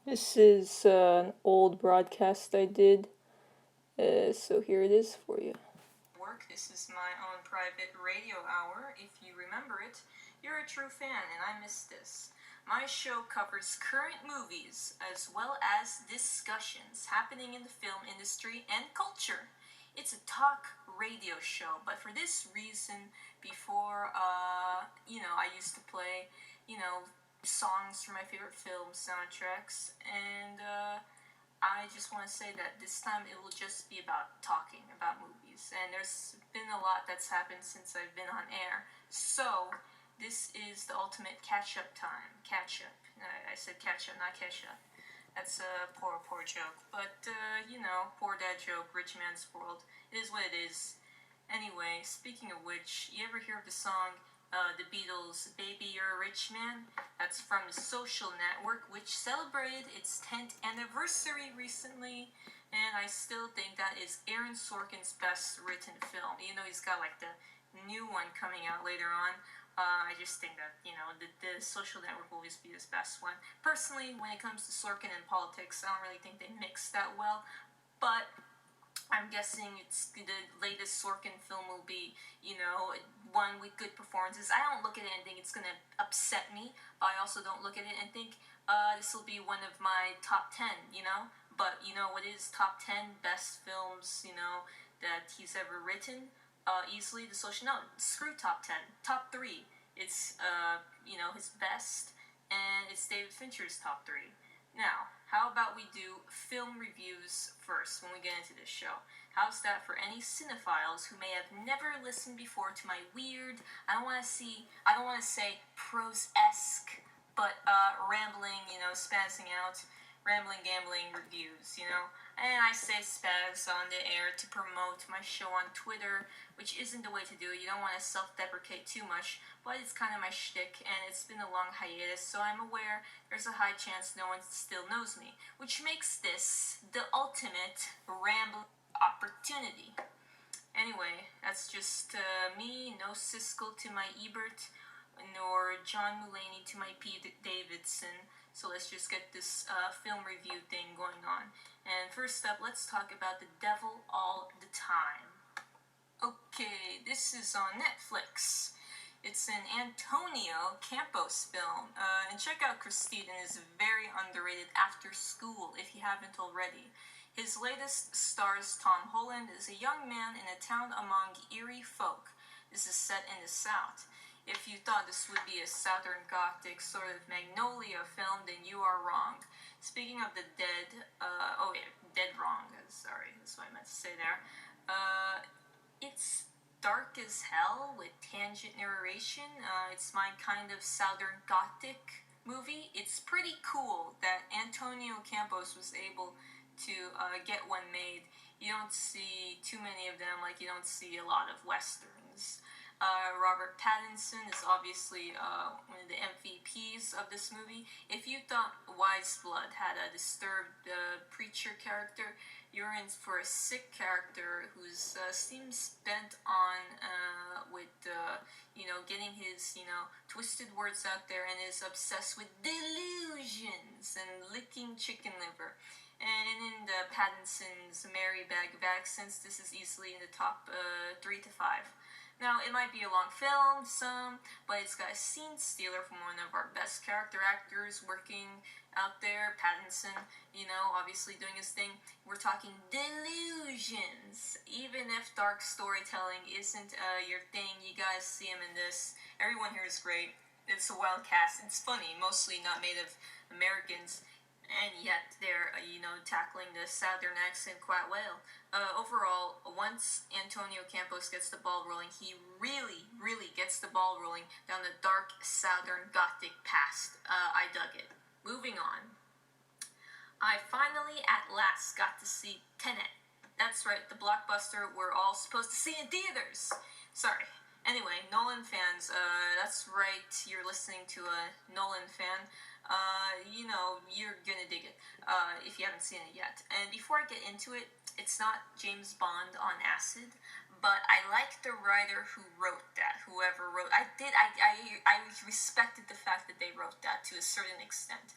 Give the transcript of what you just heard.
This is an old broadcast I did, so here it is for you. This is my own private radio hour. If you remember it, you're a true fan, and I missed this. My show covers current movies as well as discussions happening in the film industry and culture. It's a talk radio show, but for this reason, before, I used to play, songs from my favorite film soundtracks, and I just want to say that this time it will just be about talking about movies. And there's been a lot that's happened since I've been on air. So, this is the ultimate catch up time. Catch up. I said catch up, not catch up. That's a poor joke. But, poor dad joke, rich man's world. It is what it is. Anyway, speaking of which, you ever hear of the song The Beatles' Baby You're a Rich Man? That's from the Social Network, which celebrated its 10th anniversary recently, and I still think that is Aaron Sorkin's best written film. Even though he's got like the new one coming out later on, I just think that, the Social Network will always be his best one. Personally, when it comes to Sorkin and politics, I don't really think they mix that well, but I'm guessing it's the latest Sorkin film will be, one with good performances. I don't look at it and think it's gonna upset me, but I also don't look at it and think this will be one of my top 10. But what is top 10 best films, that he's ever written? Easily the Social. No, screw top 10. Top 3. It's his best, and it's David Fincher's top 3. Now, how about we do film reviews first when we get into this show? How's that for any cinephiles who may have never listened before to my weird, I don't want to say prose-esque, but rambling, spazzing out, rambling gambling reviews. And I say spaz on the air to promote my show on Twitter, which isn't the way to do it. You don't want to self-deprecate too much, but it's kind of my shtick, and it's been a long hiatus, so I'm aware there's a high chance no one still knows me, which makes this the ultimate ramble opportunity. Anyway, that's just me, no Siskel to my Ebert, nor John Mulaney to my P. Davidson. So let's just get this film review thing going on. And first up, let's talk about The Devil All the Time. Okay, this is on Netflix. It's an Antonio Campos film. And check out Christine and his very underrated After School if you haven't already. His latest stars Tom Holland as a young man in a town among Erie folk. This is set in the South. If you thought this would be a Southern Gothic sort of Magnolia film, then you are wrong. Speaking of the dead, dead wrong. Sorry, that's what I meant to say there. It's dark as hell with tangent narration. It's my kind of Southern Gothic movie. It's pretty cool that Antonio Campos was able to get one made. You don't see too many of them, like you don't see a lot of westerns. Robert Pattinson is obviously one of the MVPs of this movie. If you thought Wise Blood had a disturbed preacher character, you're in for a sick character who's seems bent on with getting his twisted words out there and is obsessed with delusions and licking chicken liver. And in the Pattinson's merry bag of accents, this is easily in the top 3 to 5. Now, it might be a long film, but it's got a scene stealer from one of our best character actors working out there, Pattinson, obviously doing his thing. We're talking delusions. Even if dark storytelling isn't your thing, you guys see him in this. Everyone here is great. It's a wild cast. It's funny, mostly not Native Americans. And yet they're, tackling the Southern accent quite well. Overall, once Antonio Campos gets the ball rolling, he really, really gets the ball rolling down the dark Southern Gothic past. I dug it. Moving on. I finally, at last, got to see Tenet. That's right, the blockbuster we're all supposed to see in theaters. Sorry. Anyway, Nolan fans, that's right, you're listening to a Nolan fan. You're gonna dig it if you haven't seen it yet. And before I get into it, it's not James Bond on acid, but I like the writer who wrote that. Whoever wrote, I respected the fact that they wrote that to a certain extent.